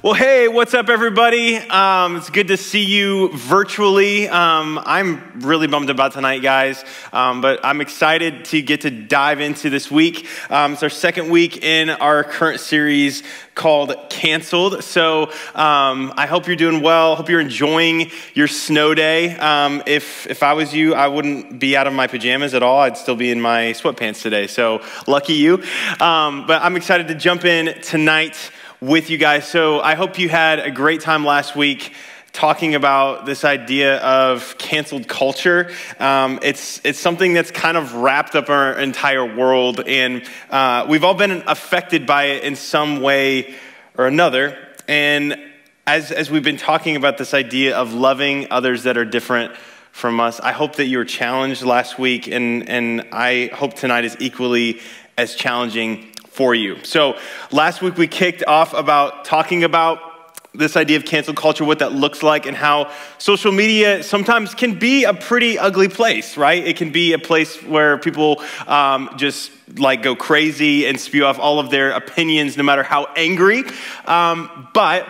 Well, hey, what's up, everybody? It's good to see you virtually. I'm really bummed about tonight, guys, but I'm excited to get to dive into this week. It's our second week in our current series called Canceled. So I hope you're doing well. Hope you're enjoying your snow day. If I was you, I wouldn't be out of my pajamas at all. I'd still be in my sweatpants today. So lucky you. But I'm excited to jump in tonight with you guys. So I hope you had a great time last week talking about this idea of canceled culture. It's something that's kind of wrapped up our entire world, and we've all been affected by it in some way or another. And as we've been talking about this idea of loving others that are different from us, I hope that you were challenged last week, and I hope tonight is equally as challenging for you. So last week we kicked off about talking about this idea of cancel culture, what that looks like, and how social media sometimes can be a pretty ugly place, right? It can be a place where people just like go crazy and spew off all of their opinions, no matter how angry. But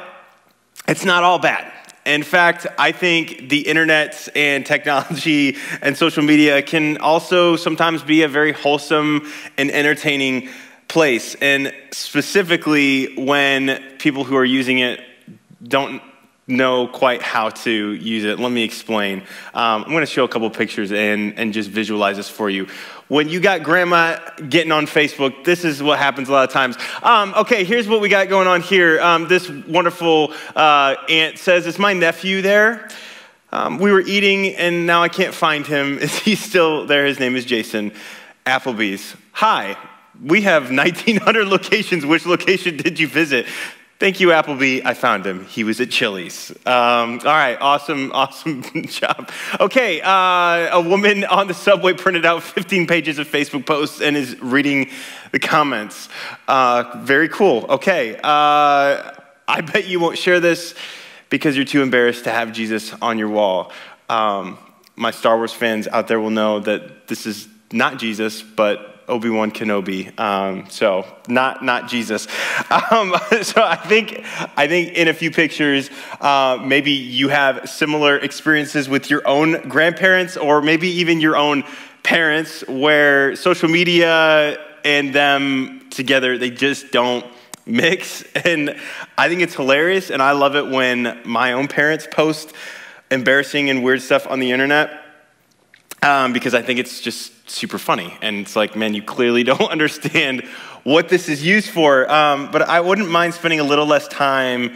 it's not all bad. In fact, I think the internet and technology and social media can also sometimes be a very wholesome and entertaining place, and specifically when people who are using it don't know quite how to use it. Let me explain. I'm going to show a couple pictures and just visualize this for you. When you got grandma getting on Facebook, this is what happens a lot of times. Okay, here's what we got going on here. This wonderful aunt says, "Is my nephew there? We were eating and now I can't find him. Is he still there? His name is Jason. Applebee's. Hi. We have 1,900 locations. Which location did you visit? Thank you, Applebee. I found him. He was at Chili's." All right, awesome job. Okay, a woman on the subway printed out 15 pages of Facebook posts and is reading the comments. Very cool. Okay, I bet you won't share this because you're too embarrassed to have Jesus on your wall. My Star Wars fans out there will know that this is not Jesus, but Obi-Wan Kenobi, so not Jesus. So I think in a few pictures, maybe you have similar experiences with your own grandparents, or maybe even your own parents, where social media and them together, they just don't mix. And I think it's hilarious, and I love it when my own parents post embarrassing and weird stuff on the internet, because I think it's just super funny. And it's like, man, you clearly don't understand what this is used for. But I wouldn't mind spending a little less time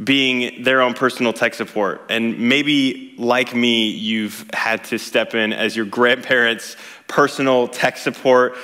being their own personal tech support. And maybe, like me, you've had to step in as your grandparents' personal tech support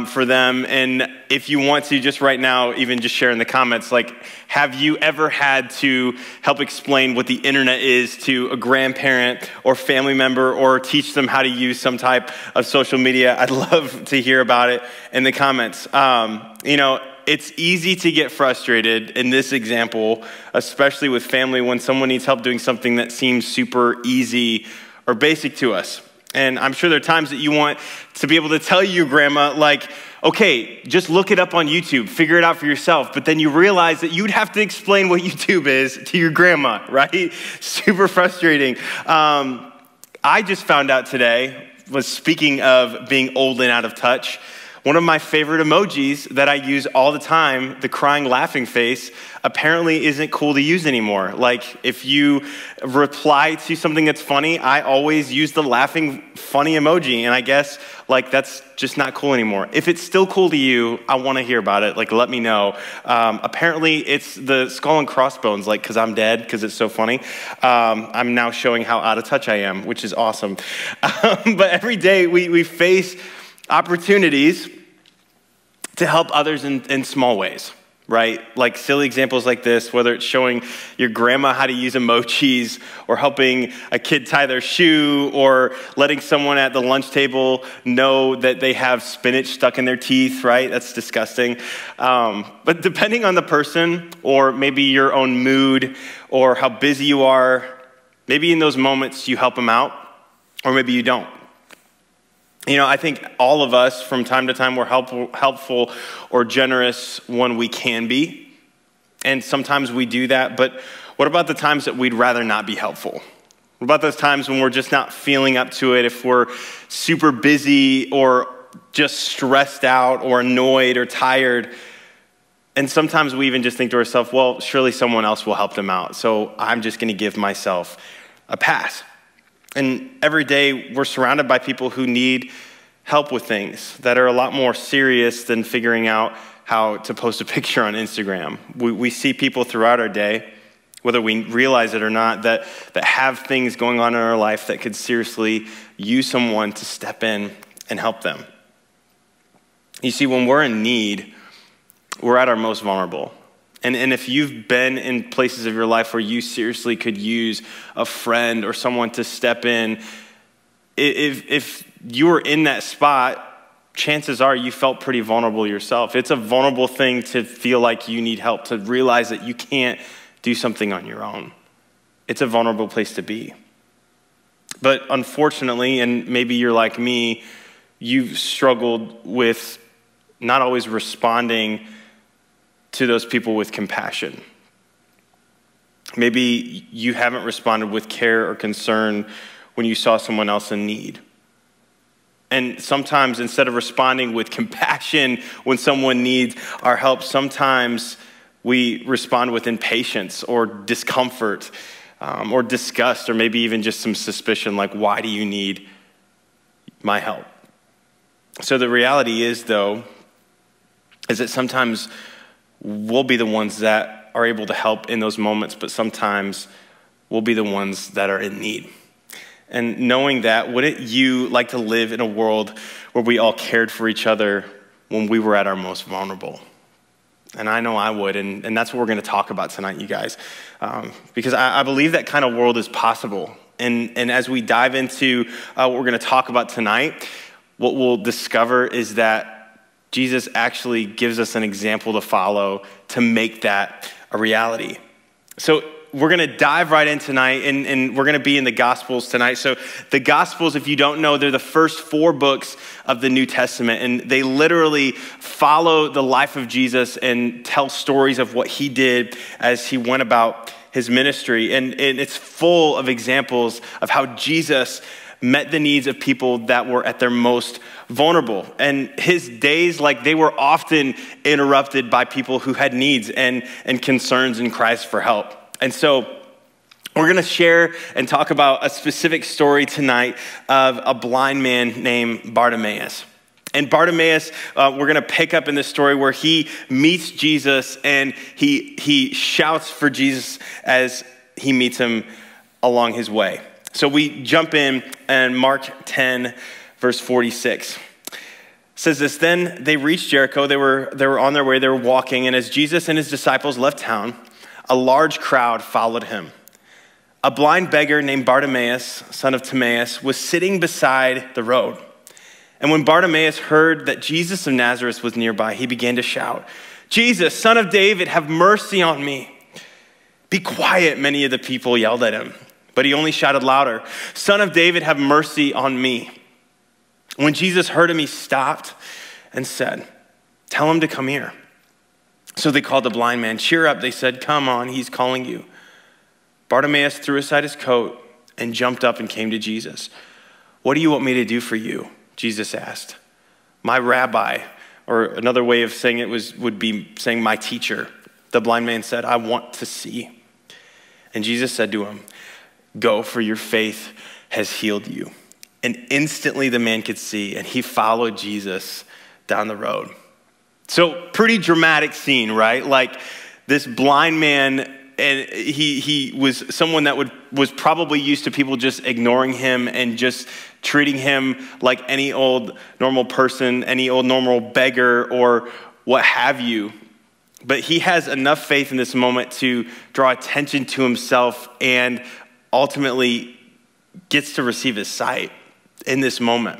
for them. And if you want to, just right now, even just share in the comments, like, have you ever had to help explain what the internet is to a grandparent or family member, or teach them how to use some type of social media? I'd love to hear about it in the comments. You know, it's easy to get frustrated in this example, especially with family, when someone needs help doing something that seems super easy or basic to us. And I'm sure there are times that you want to be able to tell your grandma, like, okay, just look it up on YouTube, figure it out for yourself. But then you realize that you'd have to explain what YouTube is to your grandma, right? Super frustrating. I just found out today, speaking of being old and out of touch, one of my favorite emojis that I use all the time, the crying laughing face, apparently isn't cool to use anymore. Like, if you reply to something that's funny, I always use the laughing funny emoji, and I guess like that's just not cool anymore. If it's still cool to you, I want to hear about it. Like, let me know. Apparently it's the skull and crossbones, like, because I'm dead, because it's so funny. I'm now showing how out of touch I am, which is awesome. But every day we face opportunities to help others in small ways, right? Like silly examples like this, whether it's showing your grandma how to use emojis, or helping a kid tie their shoe, or letting someone at the lunch table know that they have spinach stuck in their teeth, right? That's disgusting. But depending on the person, or maybe your own mood, or how busy you are, maybe in those moments you help them out, or maybe you don't. You know, I think all of us, from time to time, we're helpful or generous when we can be. And sometimes we do that, but what about the times that we'd rather not be helpful? What about those times when we're just not feeling up to it, if we're super busy or just stressed out or annoyed or tired? And sometimes we even just think to ourselves, well, surely someone else will help them out, so I'm just going to give myself a pass. And every day we're surrounded by people who need help with things that are a lot more serious than figuring out how to post a picture on Instagram. We see people throughout our day, whether we realize it or not, that have things going on in our life that could seriously use someone to step in and help them. You see, when we're in need, we're at our most vulnerable. And if you've been in places of your life where you seriously could use a friend or someone to step in, if you were in that spot, chances are you felt pretty vulnerable yourself. It's a vulnerable thing to feel like you need help, to realize that you can't do something on your own. It's a vulnerable place to be. But unfortunately, and maybe you're like me, you've struggled with not always responding to those people with compassion. Maybe you haven't responded with care or concern when you saw someone else in need. And sometimes instead of responding with compassion when someone needs our help, sometimes we respond with impatience or discomfort or disgust or maybe even just some suspicion like, why do you need my help? So the reality is, though, is that sometimes we'll be the ones that are able to help in those moments, but sometimes we'll be the ones that are in need. And knowing that, wouldn't you like to live in a world where we all cared for each other when we were at our most vulnerable? And I know I would, and that's what we're going to talk about tonight, you guys, because I believe that kind of world is possible. And as we dive into what we're going to talk about tonight, what we'll discover is that Jesus actually gives us an example to follow to make that a reality. So we're going to dive right in tonight, and we're going to be in the Gospels tonight. So the Gospels, if you don't know, they're the first 4 books of the New Testament, and they literally follow the life of Jesus and tell stories of what he did as he went about his ministry. And it's full of examples of how Jesus met the needs of people that were at their most vulnerable. And his days, they were often interrupted by people who had needs and concerns and cries for help. And so we're going to share and talk about a specific story tonight of a blind man named Bartimaeus. And Bartimaeus, we're going to pick up in this story where he meets Jesus and he shouts for Jesus as he meets him along his way. So we jump in and Mark 10, verse 46. It says this: Then they reached Jericho. They were on their way. They were walking. And as Jesus and his disciples left town, a large crowd followed him. A blind beggar named Bartimaeus, son of Timaeus, was sitting beside the road. And when Bartimaeus heard that Jesus of Nazareth was nearby, he began to shout, "Jesus, son of David, have mercy on me." "Be quiet," many of the people yelled at him. But he only shouted louder, "Son of David, have mercy on me." When Jesus heard him, he stopped and said, "Tell him to come here." So they called the blind man. "Cheer up," they said. "Come on, he's calling you." Bartimaeus threw aside his coat and jumped up and came to Jesus. "What do you want me to do for you?" Jesus asked. "My rabbi," or another way of saying it would be saying "my teacher." The blind man said, "I want to see." And Jesus said to him, "Go, for your faith has healed you." And instantly the man could see, and he followed Jesus down the road. So pretty dramatic scene, right? Like this blind man, and he was someone that was probably used to people just ignoring him and just treating him like any old normal person, any old normal beggar or what have you. But he has enough faith in this moment to draw attention to himself and ultimately gets to receive his sight in this moment.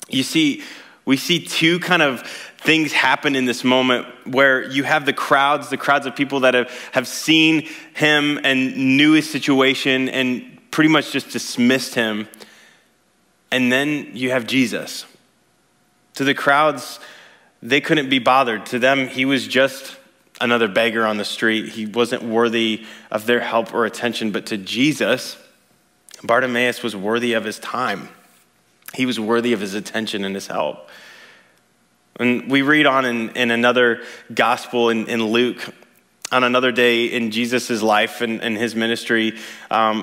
You see, we see 2 kind of things happen in this moment where you have the crowds of people that have seen him and knew his situation and pretty much just dismissed him. And then you have Jesus. To the crowds, they couldn't be bothered. To them, he was just another beggar on the street. He wasn't worthy of their help or attention, but to Jesus, Bartimaeus was worthy of his time. He was worthy of his attention and his help. And we read on in another gospel in Luke, on another day in Jesus' life and his ministry,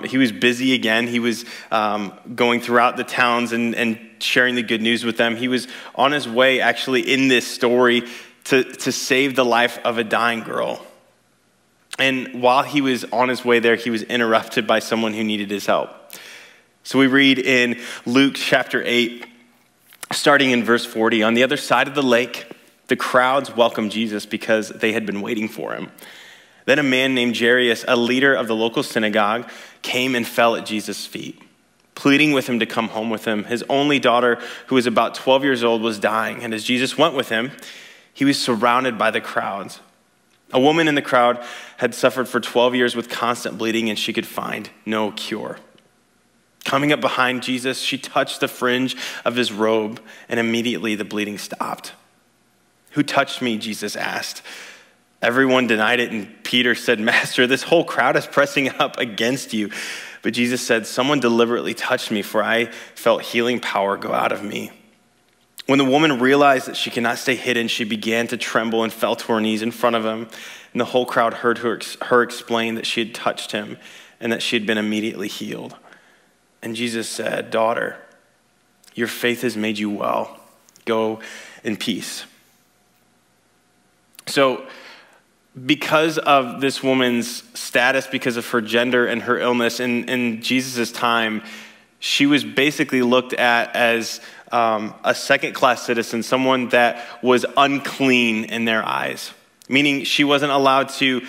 he was busy again. He was going throughout the towns and sharing the good news with them. He was on his way, actually, in this story to save the life of a dying girl. And while he was on his way there, he was interrupted by someone who needed his help. So we read in Luke chapter 8, starting in verse 40, on the other side of the lake, the crowds welcomed Jesus because they had been waiting for him. Then a man named Jairus, a leader of the local synagogue, came and fell at Jesus' feet, pleading with him to come home with him. His only daughter, who was about 12 years old, was dying, and as Jesus went with him, he was surrounded by the crowds. A woman in the crowd had suffered for 12 years with constant bleeding, and she could find no cure. Coming up behind Jesus, she touched the fringe of his robe, and immediately the bleeding stopped. "Who touched me?" Jesus asked. Everyone denied it, and Peter said, "Master, this whole crowd is pressing up against you." But Jesus said, "Someone deliberately touched me, for I felt healing power go out of me." When the woman realized that she could not stay hidden, she began to tremble and fell to her knees in front of him. And the whole crowd heard her explain that she had touched him and that she had been immediately healed. And Jesus said, "Daughter, your faith has made you well. Go in peace." So, because of this woman's status, because of her gender and her illness, in Jesus' time, she was basically looked at as a second-class citizen, someone that was unclean in their eyes. Meaning she wasn't allowed to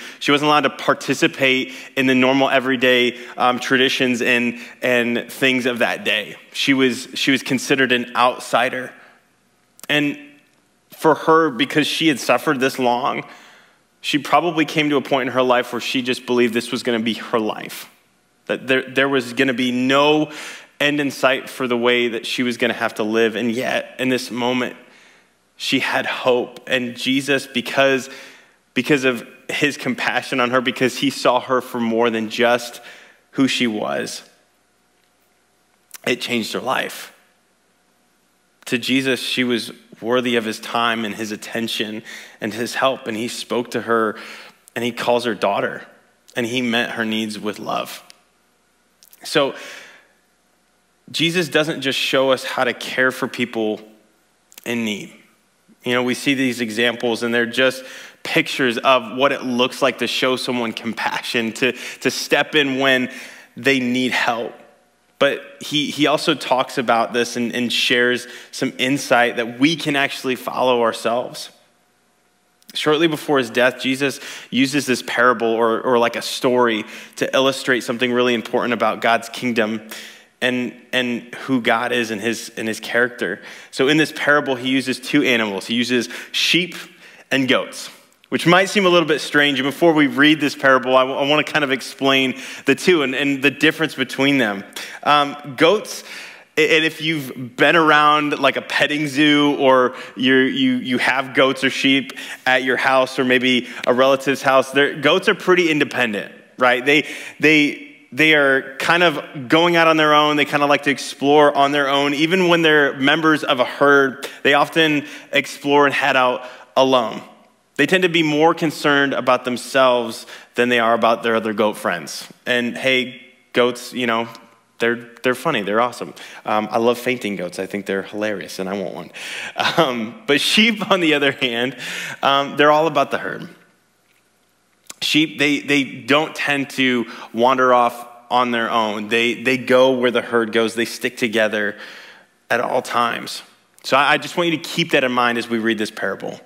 participate in the normal everyday traditions and things of that day. She was considered an outsider. And for her, because she had suffered this long, she probably came to a point in her life where she just believed this was going to be her life. That there was going to be no end in sight for the way that she was going to have to live. And yet, in this moment, she had hope. And Jesus, because of his compassion on her, because he saw her for more than just who she was, it changed her life. To Jesus, she was worthy of his time and his attention and his help. And he spoke to her and he calls her daughter, and he met her needs with love. So Jesus doesn't just show us how to care for people in need. You know, we see these examples and they're just pictures of what it looks like to show someone compassion, to step in when they need help. But he also talks about this and shares some insight that we can actually follow ourselves. Shortly before his death, Jesus uses this parable or like a story to illustrate something really important about God's kingdom and who God is and his character. So in this parable, he uses two animals. He uses sheep and goats, which might seem a little bit strange. And before we read this parable, I want to kind of explain the two and the difference between them. Goats, and if you've been around like a petting zoo or you have goats or sheep at your house or maybe a relative's house, goats are pretty independent, right? They are kind of going out on their own. They kind of like to explore on their own. Even when they're members of a herd, they often explore and head out alone. They tend to be more concerned about themselves than they are about their other goat friends. And hey, goats, you know, they're funny. They're awesome. I love fainting goats. I think they're hilarious, and I want one. But sheep, on the other hand, they're all about the herd. Sheep, they don't tend to wander off on their own. They go where the herd goes. They stick together at all times. So I just want you to keep that in mind as we read this parable.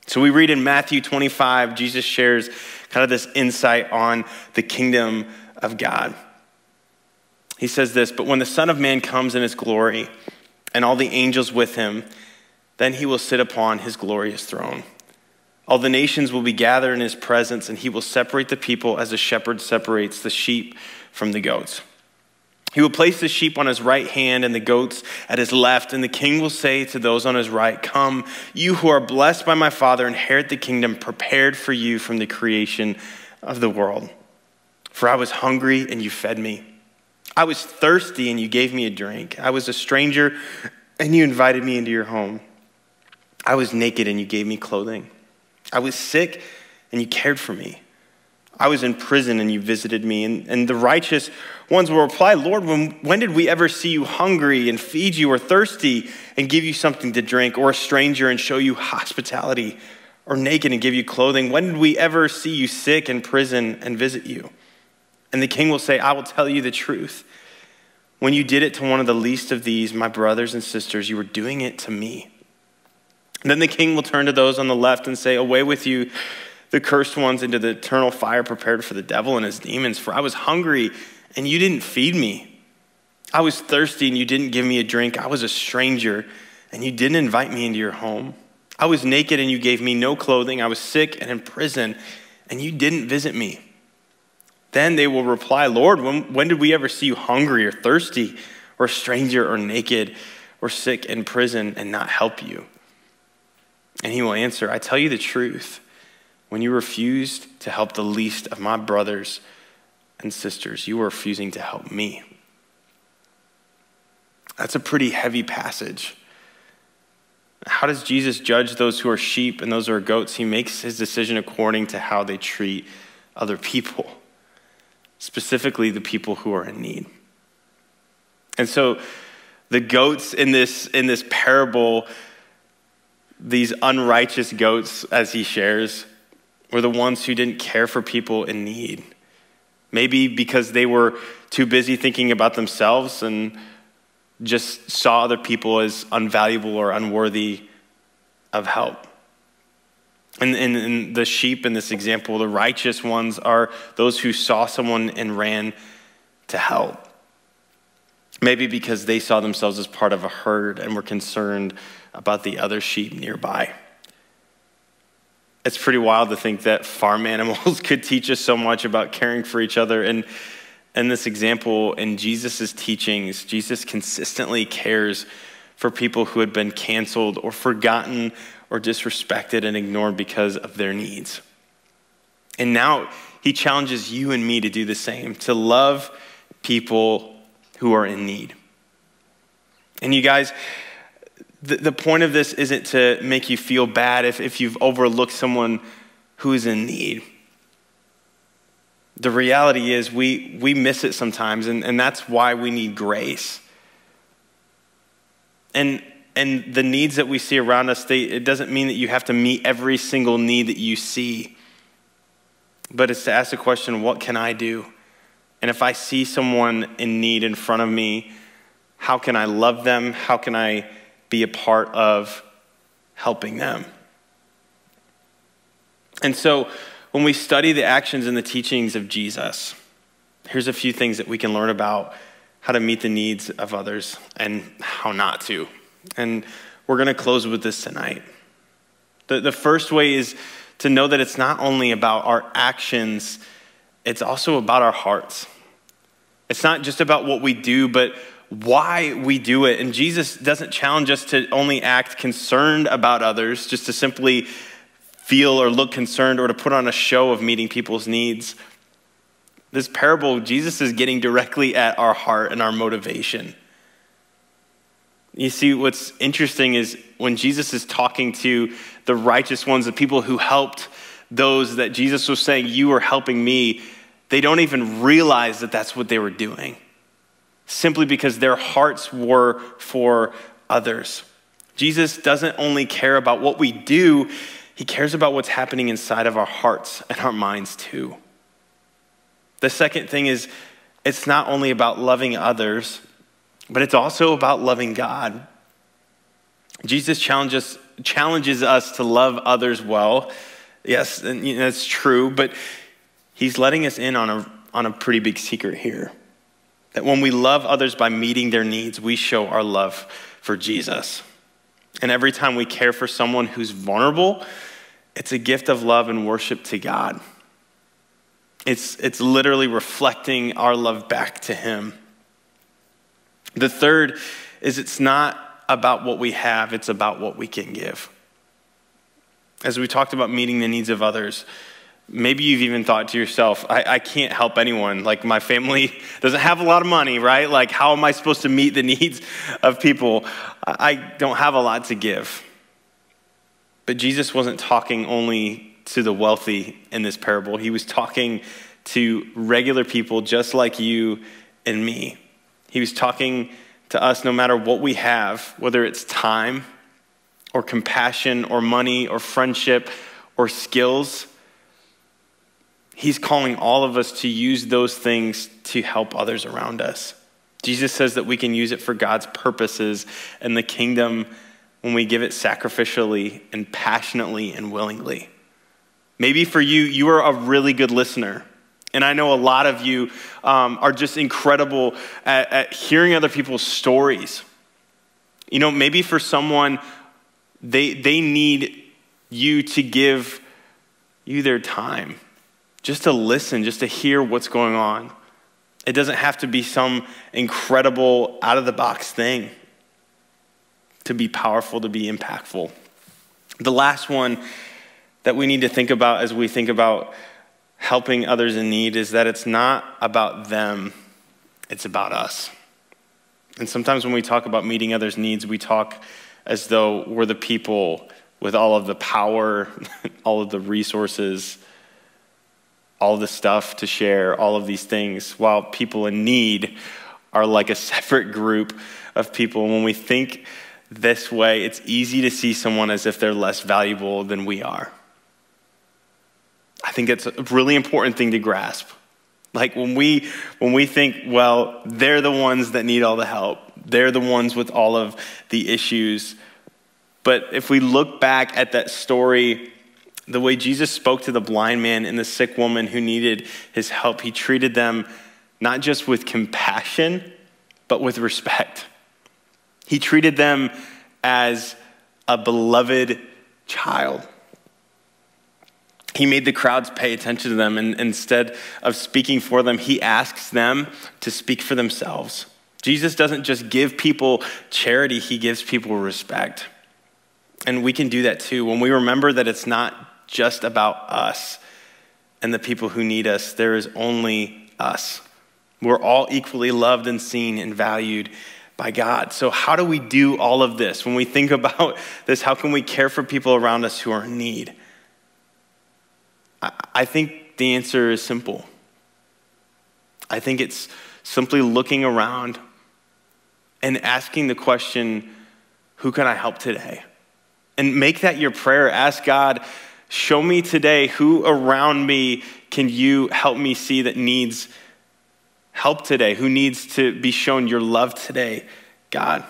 So we read in Matthew 25, Jesus shares kind of this insight on the kingdom of God. He says this, "But when the Son of Man comes in his glory and all the angels with him, then he will sit upon his glorious throne. All the nations will be gathered in his presence, and he will separate the people as a shepherd separates the sheep from the goats. He will place the sheep on his right hand and the goats at his left, and the king will say to those on his right, "Come, you who are blessed by my Father, inherit the kingdom prepared for you from the creation of the world. For I was hungry and you fed me. I was thirsty and you gave me a drink. I was a stranger and you invited me into your home. I was naked and you gave me clothing. I was sick and you cared for me. I was in prison and you visited me." And the righteous ones will reply, "Lord, when did we ever see you hungry and feed you, or thirsty and give you something to drink, or a stranger and show you hospitality, or naked and give you clothing? When did we ever see you sick in prison and visit you?" And the king will say, "I will tell you the truth. When you did it to one of the least of these, my brothers and sisters, you were doing it to me." And then the king will turn to those on the left and say, "Away with you, the cursed ones, into the eternal fire prepared for the devil and his demons. For I was hungry and you didn't feed me. I was thirsty and you didn't give me a drink. I was a stranger and you didn't invite me into your home. I was naked and you gave me no clothing. I was sick and in prison and you didn't visit me." Then they will reply, "Lord, when did we ever see you hungry or thirsty or a stranger or naked or sick in prison and not help you?" And he will answer, "I tell you the truth. When you refused to help the least of my brothers and sisters, you were refusing to help me." That's a pretty heavy passage. How does Jesus judge those who are sheep and those who are goats? He makes his decision according to how they treat other people, specifically the people who are in need. And so the goats in this parable, these unrighteous goats, as he shares, were the ones who didn't care for people in need. Maybe because they were too busy thinking about themselves and just saw other people as unvaluable or unworthy of help. And the sheep in this example, the righteous ones, are those who saw someone and ran to help. Maybe because they saw themselves as part of a herd and were concerned about the other sheep nearby. It's pretty wild to think that farm animals could teach us so much about caring for each other. And in this example, in Jesus' teachings, Jesus consistently cares for people who had been canceled or forgotten or disrespected and ignored because of their needs. And now he challenges you and me to do the same, to love people who are in need. And you guys, the point of this isn't to make you feel bad if you've overlooked someone who is in need. The reality is we miss it sometimes, and that's why we need grace. And the needs that we see around us, it doesn't mean that you have to meet every single need that you see. But it's to ask the question, what can I do? And if I see someone in need in front of me, how can I love them? How can I be a part of helping them? And so when we study the actions and the teachings of Jesus, here's a few things that we can learn about how to meet the needs of others and how not to. And we're going to close with this tonight. The first way is to know that it's not only about our actions, it's also about our hearts. It's not just about what we do, but why we do it. And Jesus doesn't challenge us to only act concerned about others, just to simply feel or look concerned or to put on a show of meeting people's needs. This parable, Jesus is getting directly at our heart and our motivation. You see, what's interesting is when Jesus is talking to the righteous ones, the people who helped those that Jesus was saying, "You are helping me," they don't even realize that that's what they were doing, simply because their hearts were for others. Jesus doesn't only care about what we do, he cares about what's happening inside of our hearts and our minds too. The second thing is, it's not only about loving others, but it's also about loving God. Jesus challenges us to love others well. Yes, and that's true, but he's letting us in on a pretty big secret here. That when we love others by meeting their needs, we show our love for Jesus. And every time we care for someone who's vulnerable, it's a gift of love and worship to God. It's literally reflecting our love back to him. The third is it's not about what we have, it's about what we can give. As we talked about meeting the needs of others, maybe you've even thought to yourself, I can't help anyone. Like, my family doesn't have a lot of money, right? Like, how am I supposed to meet the needs of people? I don't have a lot to give. But Jesus wasn't talking only to the wealthy in this parable. He was talking to regular people just like you and me. He was talking to us no matter what we have, whether it's time or compassion or money or friendship or skills. He's calling all of us to use those things to help others around us. Jesus says that we can use it for God's purposes and the kingdom when we give it sacrificially and passionately and willingly. Maybe for you, you are a really good listener. And I know a lot of you are just incredible at hearing other people's stories. You know, maybe for someone, they need you to give you their time, just to listen, just to hear what's going on. It doesn't have to be some incredible, out-of-the-box thing to be powerful, to be impactful. The last one that we need to think about as we think about helping others in need is that it's not about them, it's about us. And sometimes when we talk about meeting others' needs, we talk as though we're the people with all of the power, all of the resources, all of the stuff to share, all of these things, while people in need are like a separate group of people. When we think this way, it's easy to see someone as if they're less valuable than we are. I think it's a really important thing to grasp. Like when we think, well, they're the ones that need all the help. They're the ones with all of the issues. But if we look back at that story, the way Jesus spoke to the blind man and the sick woman who needed his help, he treated them not just with compassion, but with respect. He treated them as a beloved child. He made the crowds pay attention to them, and instead of speaking for them, he asks them to speak for themselves. Jesus doesn't just give people charity, he gives people respect. And we can do that too. When we remember that it's not just about us and the people who need us, there is only us. We're all equally loved and seen and valued by God. So how do we do all of this? When we think about this, how can we care for people around us who are in need? I think the answer is simple. I think it's simply looking around and asking the question, who can I help today? And make that your prayer. Ask God, show me today who around me can you help me see that needs help today, who needs to be shown your love today, God.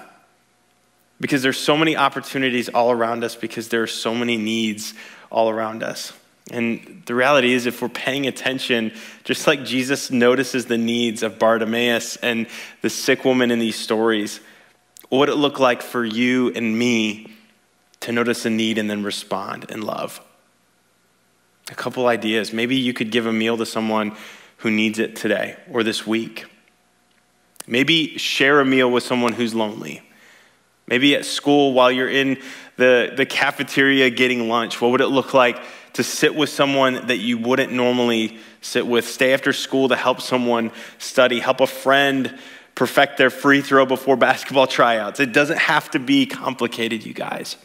Because there's so many opportunities all around us, because there are so many needs all around us. And the reality is, if we're paying attention, just like Jesus notices the needs of Bartimaeus and the sick woman in these stories, what would it look like for you and me to notice a need and then respond in love? A couple ideas. Maybe you could give a meal to someone who needs it today or this week. Maybe share a meal with someone who's lonely. Maybe at school while you're in the cafeteria getting lunch, what would it look like to sit with someone that you wouldn't normally sit with? Stay after school to help someone study, help a friend perfect their free throw before basketball tryouts. It doesn't have to be complicated, you guys.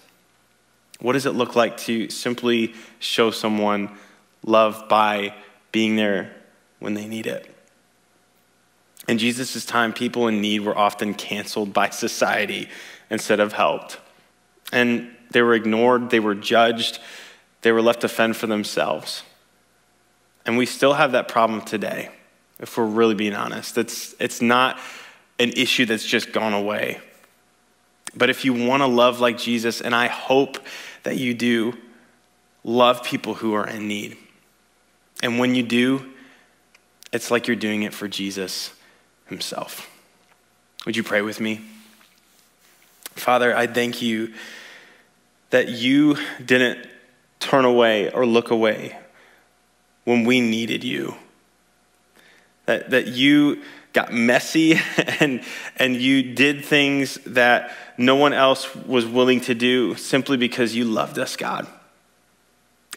What does it look like to simply show someone love by being there when they need it? In Jesus' time, people in need were often canceled by society instead of helped. And they were ignored, they were judged, they were left to fend for themselves. And we still have that problem today, if we're really being honest. It's not an issue that's just gone away. But if you want to love like Jesus, and I hope that you do, love people who are in need. And when you do, it's like you're doing it for Jesus himself. Would you pray with me? Father, I thank you that you didn't turn away or look away when we needed you. that you got messy and you did things that no one else was willing to do simply because you loved us, God.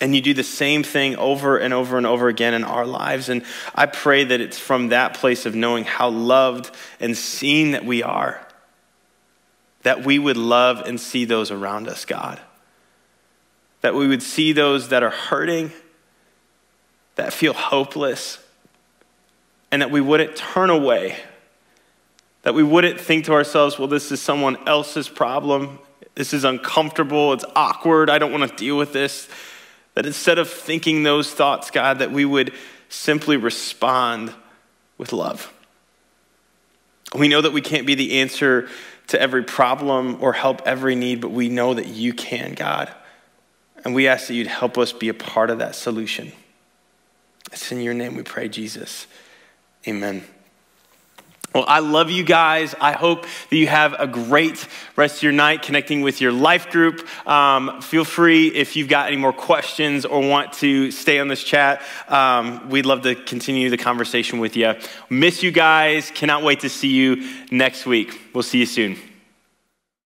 And you do the same thing over and over and over again in our lives. And I pray that it's from that place of knowing how loved and seen that we are, that we would love and see those around us, God. That we would see those that are hurting, that feel hopeless, and that we wouldn't turn away. That we wouldn't think to ourselves, well, this is someone else's problem. This is uncomfortable. It's awkward. I don't want to deal with this. That instead of thinking those thoughts, God, that we would simply respond with love. We know that we can't be the answer to every problem or help every need, but we know that you can, God. And we ask that you'd help us be a part of that solution. It's in your name we pray, Jesus. Amen. Well, I love you guys. I hope that you have a great rest of your night connecting with your life group. Feel free if you've got any more questions or want to stay on this chat. We'd love to continue the conversation with you. Miss you guys. Cannot wait to see you next week. We'll see you soon.